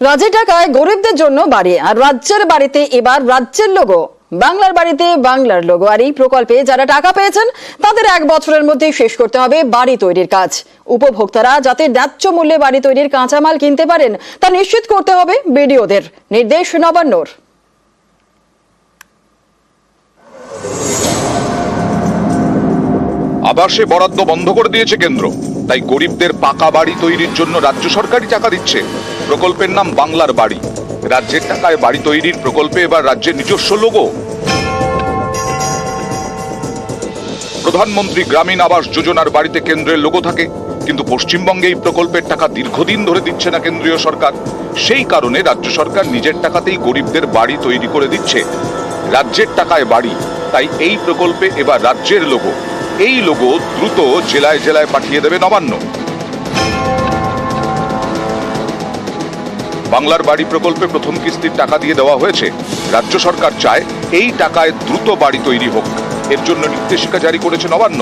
রাজ্যের টাকায় গরিবদের জন্য বাড়ি, আর রাজ্যের বাড়িতে এবার রাজ্যের লোগো। বাংলার বাড়িতে বাংলার লোগো। আর এই প্রকল্পে যারা টাকা পেয়েছেন তাদের 1 বছরের মধ্যে শেষ করতে হবে বাড়ি তৈরির কাজ। উপভোক্তারা যাতে ন্যায্য মূল্যে বাড়ি তৈরির কাঁচামাল কিনতে পারেন তা নিশ্চিত করতে হবে বিডিওদের। নির্দেশ নবান্নর। আবাসে বরাদ্দ বন্ধ করে দিয়েছে কেন্দ্র, তাই গরিবদের পাকা বাড়ি তৈরির জন্য রাজ্য সরকারই টাকা দিচ্ছে। প্রকল্পের নাম বাংলার বাড়ি। রাজ্যের টাকায় বাড়ি তৈরির প্রকল্পে এবার রাজ্যের নিজস্ব লোগো। প্রধানমন্ত্রী গ্রামীণ আবাস যোজনার বাড়িতে কেন্দ্রের লোগো থাকে, কিন্তু পশ্চিমবঙ্গে এই প্রকল্পের টাকা দীর্ঘদিন ধরে দিচ্ছে না কেন্দ্রীয় সরকার। সেই কারণে রাজ্য সরকার নিজের টাকাতেই গরিবদের বাড়ি তৈরি করে দিচ্ছে। রাজ্যের টাকায় বাড়ি, তাই এই প্রকল্পে এবার রাজ্যের লোগো। এই লোগো দ্রুত জেলায় জেলায় পাঠিয়ে দেবে নবান্ন। বাংলার বাড়ি প্রকল্পে প্রথম কিস্তির টাকা দিয়ে দেওয়া হয়েছে। রাজ্য সরকার চায় এই টাকায় দ্রুত বাড়ি তৈরি হোক। এর জন্য নির্দেশিকা জারি করেছে নবান্ন।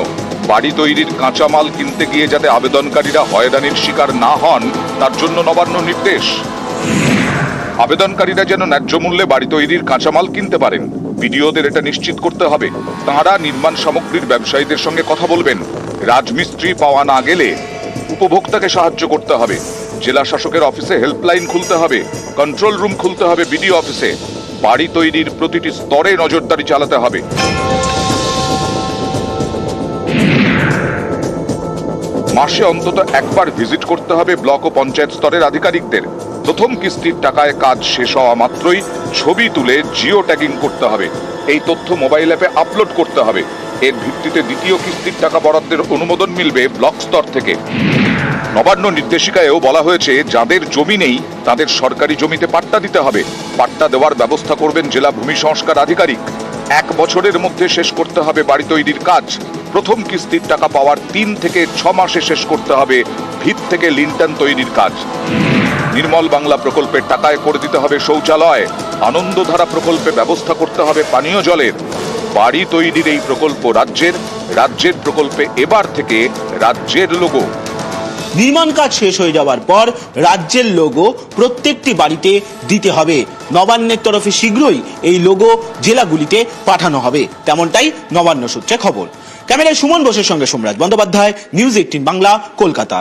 বাড়ি তৈরির কাঁচামাল কিনতে গিয়ে যাতে আবেদনকারীরা হয়রানির শিকার না হন, তার জন্য নবান্ন নির্দেশ। আবেদনকারীরা যেন ন্যায্য মূল্যে বাড়ি তৈরির কাঁচামাল কিনতে পারেন, বিডিওদের এটা নিশ্চিত করতে হবে। তাঁরা নির্মাণ সামগ্রীর ব্যবসায়ীদের সঙ্গে কথা বলবেন। রাজমিস্ত্রি পাওয়া না গেলে উপভোক্তাকে সাহায্য করতে হবে। জেলা শাসকের অফিসে হেল্পলাইন খুলতে হবে, কন্ট্রোল রুম খুলতে হবে বিডিও অফিসে। বাড়ি তৈরির প্রতিটি স্তরে নজরদারি চালাতে হবে। মাসে অন্তত একবার ভিজিট করতে হবে ব্লক ও পঞ্চায়েত স্তরের আধিকারিকদের। প্রথম কিস্তির টাকায় কাজ শেষ হওয়া মাত্রই ছবি তুলে জিও ট্যাগিং করতে হবে। এই তথ্য মোবাইল অ্যাপে আপলোড করতে হবে। এর ভিত্তিতে দ্বিতীয় কিস্তির টাকা বরাদ্দের অনুমোদন মিলবে ব্লক স্তর থেকে। নবান্ন নির্দেশিকায়ও বলা হয়েছে, যাদের জমি নেই তাদের সরকারি জমিতে পাট্টা দিতে হবে। পাট্টা দেওয়ার ব্যবস্থা করবেন জেলা ভূমি সংস্কার আধিকারিক। 1 বছরের মধ্যে শেষ করতে হবে বাড়ি তৈরির কাজ। প্রথম কিস্তির টাকা পাওয়ার 3 থেকে 6 মাসে শেষ করতে হবে ভিত থেকে লিন্টন তৈরির কাজ। নির্মল বাংলা প্রকল্পের টাকায় করে দিতে হবে শৌচালয়। আনন্দধারা প্রকল্পে ব্যবস্থা করতে হবে পানীয় জলের। বাড়ি তৈরির এই প্রকল্প রাজ্যের, রাজ্যের প্রকল্পে এবার থেকে রাজ্যের লোগো। নির্মাণ কাজ শেষ হয়ে যাওয়ার পর রাজ্যের লোগো প্রত্যেকটি বাড়িতে দিতে হবে। নবান্নের তরফে শীঘ্রই এই লোগো জেলাগুলিতে পাঠানো হবে, তেমনটাই নবান্ন সূত্রে খবর। ক্যামেরায় সুমন বোসের সঙ্গে সোমরাজ বন্দ্যোপাধ্যায়, নিউজ 18 বাংলা, কলকাতা।